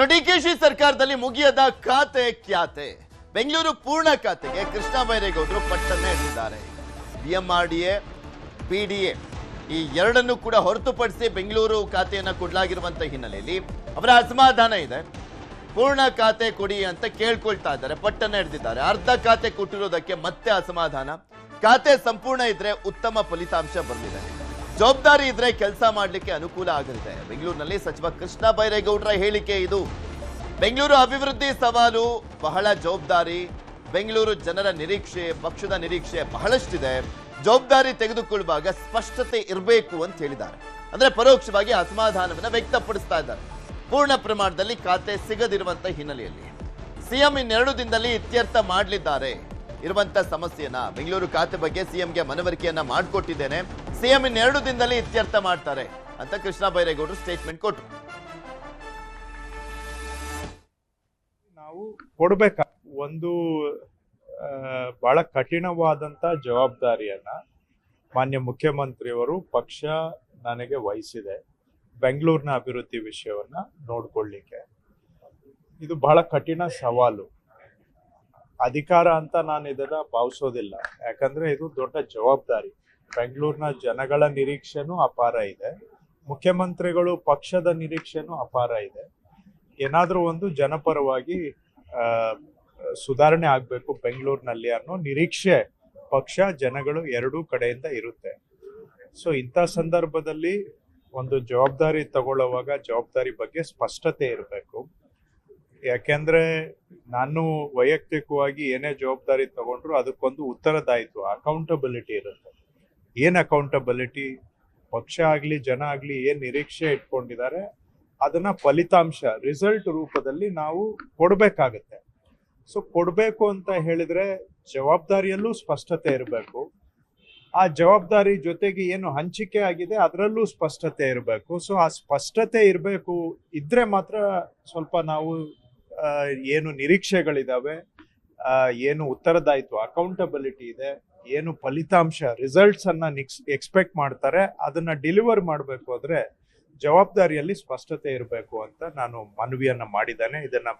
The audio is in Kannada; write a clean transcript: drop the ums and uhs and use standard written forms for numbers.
ಡಿಕೆಶಿ ಸರ್ಕಾರದಲ್ಲಿ ಮುಗಿಯದ ಖಾತೆ ಕ್ಯಾತೆ. ಬೆಂಗಳೂರು ಪೂರ್ಣ ಖಾತೆಗೆ ಕೃಷ್ಣ ಬೈರೇಗೌಡರು ಪಟ್ಟನ್ನೇ ಇಟ್ಟಿದ್ದಾರೆ. ಬಿಎಂಆರ್ಡಿಎ, ಪಿಡಿಎ ಈ ಎರಡನ್ನೂ ಕೂಡ ಹೊರತುಪಡಿಸಿ ಬೆಂಗಳೂರು ಖಾತೆಯನ್ನ ಕೊಡಲಾಗಿರುವಂತ ಹಿನ್ನೆಲೆಯಲ್ಲಿ ಅವರ ಅಸಮಾಧಾನ ಇದೆ. ಪೂರ್ಣ ಖಾತೆ ಕೊಡಿ ಅಂತ ಕೇಳ್ಕೊಳ್ತಾ ಇದ್ದಾರೆ, ಪಟ್ಟನ್ನ ಹಿಡಿದಿದ್ದಾರೆ. ಅರ್ಧ ಖಾತೆ ಕೊಟ್ಟಿರೋದಕ್ಕೆ ಮತ್ತೆ ಅಸಮಾಧಾನ. ಖಾತೆ ಸಂಪೂರ್ಣ ಇದ್ರೆ ಉತ್ತಮ ಫಲಿತಾಂಶ ಬರಲಿದೆ, ಜವಾಬ್ದಾರಿ ಇದ್ರೆ ಕೆಲಸ ಮಾಡಲಿಕ್ಕೆ ಅನುಕೂಲ ಆಗಲಿದೆ. ಬೆಂಗಳೂರಿನಲ್ಲಿ ಸಚಿವ ಕೃಷ್ಣ ಬೈರೇಗೌಡರ ಹೇಳಿಕೆ ಇದು. ಬೆಂಗಳೂರು ಅಭಿವೃದ್ಧಿ ಸವಾಲು, ಬಹಳ ಜವಾಬ್ದಾರಿ. ಬೆಂಗಳೂರು ಜನರ ನಿರೀಕ್ಷೆ, ಪಕ್ಷದ ನಿರೀಕ್ಷೆ ಬಹಳಷ್ಟಿದೆ. ಜವಾಬ್ದಾರಿ ತೆಗೆದುಕೊಳ್ಳುವಾಗ ಸ್ಪಷ್ಟತೆ ಇರಬೇಕು ಅಂತ ಹೇಳಿದ್ದಾರೆ. ಅಂದ್ರೆ ಪರೋಕ್ಷವಾಗಿ ಅಸಮಾಧಾನವನ್ನು ವ್ಯಕ್ತಪಡಿಸ್ತಾ ಇದ್ದಾರೆ. ಪೂರ್ಣ ಪ್ರಮಾಣದಲ್ಲಿ ಖಾತೆ ಸಿಗದಿರುವಂತ ಹಿನ್ನೆಲೆಯಲ್ಲಿ ಸಿಎಂ ಇನ್ನೆರಡು ದಿನದಲ್ಲಿ ಇತ್ಯರ್ಥ ಮಾಡಲಿದ್ದಾರೆ ಇರುವಂತ ಸಮಸ್ಯೆಯನ್ನ. ಬೆಂಗಳೂರು ಖಾತೆ ಬಗ್ಗೆ ಸಿಎಂಗೆ ಮನವರಿಕೆಯನ್ನ ಮಾಡಿಕೊಟ್ಟಿದ್ದೇನೆ, ಸಿಎಂ ಇನ್ನೆರಡು ದಿನದಲ್ಲಿ ಇತ್ಯರ್ಥ ಮಾಡ್ತಾರೆ ಅಂತ ಕೃಷ್ಣ ಬೈರೇಗೌಡರು ಸ್ಟೇಟ್ಮೆಂಟ್ ಕೊಟ್ಟರು. ನಾವು ಕೊಡ್ಬೇಕ ಒಂದು ಬಹಳ ಕಠಿಣವಾದಂತ ಜವಾಬ್ದಾರಿಯನ್ನ ಮಾನ್ಯ ಮುಖ್ಯಮಂತ್ರಿಯವರು ಪಕ್ಷ ನನಗೆ ವಹಿಸಿದೆ. ಬೆಂಗಳೂರಿನ ಅಭಿವೃದ್ಧಿ ವಿಷಯವನ್ನ ನೋಡ್ಕೊಳ್ಳಿಕ್ಕೆ ಇದು ಬಹಳ ಕಠಿಣ ಸವಾಲು. ಅಧಿಕಾರ ಅಂತ ನಾನು ಇದನ್ನ ಭಾವಿಸೋದಿಲ್ಲ, ಯಾಕಂದ್ರೆ ಇದು ದೊಡ್ಡ ಜವಾಬ್ದಾರಿ. ಬೆಂಗಳೂರಿನ ಜನಗಳ ನಿರೀಕ್ಷೆನೂ ಅಪಾರ ಇದೆ, ಮುಖ್ಯಮಂತ್ರಿಗಳು ಪಕ್ಷದ ನಿರೀಕ್ಷೆನೂ ಅಪಾರ ಇದೆ. ಏನಾದ್ರೂ ಒಂದು ಜನಪರವಾಗಿ ಸುಧಾರಣೆ ಆಗ್ಬೇಕು ಬೆಂಗಳೂರಿನಲ್ಲಿ ಅನ್ನೋ ನಿರೀಕ್ಷೆ ಪಕ್ಷ ಜನಗಳು ಎರಡೂ ಕಡೆಯಿಂದ ಇರುತ್ತೆ. ಸೊ ಇಂಥ ಸಂದರ್ಭದಲ್ಲಿ ಒಂದು ಜವಾಬ್ದಾರಿ ತಗೊಳ್ಳುವಾಗ ಜವಾಬ್ದಾರಿ ಬಗ್ಗೆ ಸ್ಪಷ್ಟತೆ ಇರಬೇಕು. ಯಾಕೆಂದ್ರೆ ನಾನು ವೈಯಕ್ತಿಕವಾಗಿ ಏನೇ ಜವಾಬ್ದಾರಿ ತಗೊಂಡ್ರು ಅದಕ್ಕೊಂದು ಉತ್ತರದಾಯಿತ್ವ, ಅಕೌಂಟಬಿಲಿಟಿ ಇರುತ್ತೆ. ಏನ್ ಅಕೌಂಟಬಿಲಿಟಿ? ಪಕ್ಷ ಆಗ್ಲಿ ಜನ ಆಗ್ಲಿ ಏನ್ ನಿರೀಕ್ಷೆ ಇಟ್ಕೊಂಡಿದ್ದಾರೆ ಅದನ್ನ ಫಲಿತಾಂಶ, ರಿಸಲ್ಟ್ ರೂಪದಲ್ಲಿ ನಾವು ಕೊಡ್ಬೇಕಾಗತ್ತೆ. ಸೊ ಕೊಡ್ಬೇಕು ಅಂತ ಹೇಳಿದ್ರೆ ಜವಾಬ್ದಾರಿಯಲ್ಲೂ ಸ್ಪಷ್ಟತೆ ಇರಬೇಕು. ಆ ಜವಾಬ್ದಾರಿ ಜೊತೆಗೆ ಏನು ಹಂಚಿಕೆ ಆಗಿದೆ ಅದರಲ್ಲೂ ಸ್ಪಷ್ಟತೆ ಇರಬೇಕು. ಸೊ ಆ ಸ್ಪಷ್ಟತೆ ಇರಬೇಕು, ಇದ್ರೆ ಮಾತ್ರ ಸ್ವಲ್ಪ ನಾವು ಏನು ನಿರೀಕ್ಷೆಗಳಿದಾವೆ, ಏನು ಉತ್ತರದಾಯಿತ್ವ, ಅಕೌಂಟಬಿಲಿಟಿ ಇದೆ, ಏನು ಫಲಿತಾಂಶ ರಿಸಲ್ಟ್ಸ್ ಅನ್ನ ಎಕ್ಸ್ಪೆಕ್ಟ್ ಮಾಡ್ತಾರೆ ಅದನ್ನ ಡೆಲಿವರ್ ಮಾಡಬೇಕು ಅಂದ್ರೆ ಜವಾಬ್ದಾರಿಯಲ್ಲಿ ಸ್ಪಷ್ಟತೆ ಇರಬೇಕು ಅಂತ ನಾನು ಮನವಿಯನ್ನ ಮಾಡಿದ್ದೇನೆ. ಇದನ್ನ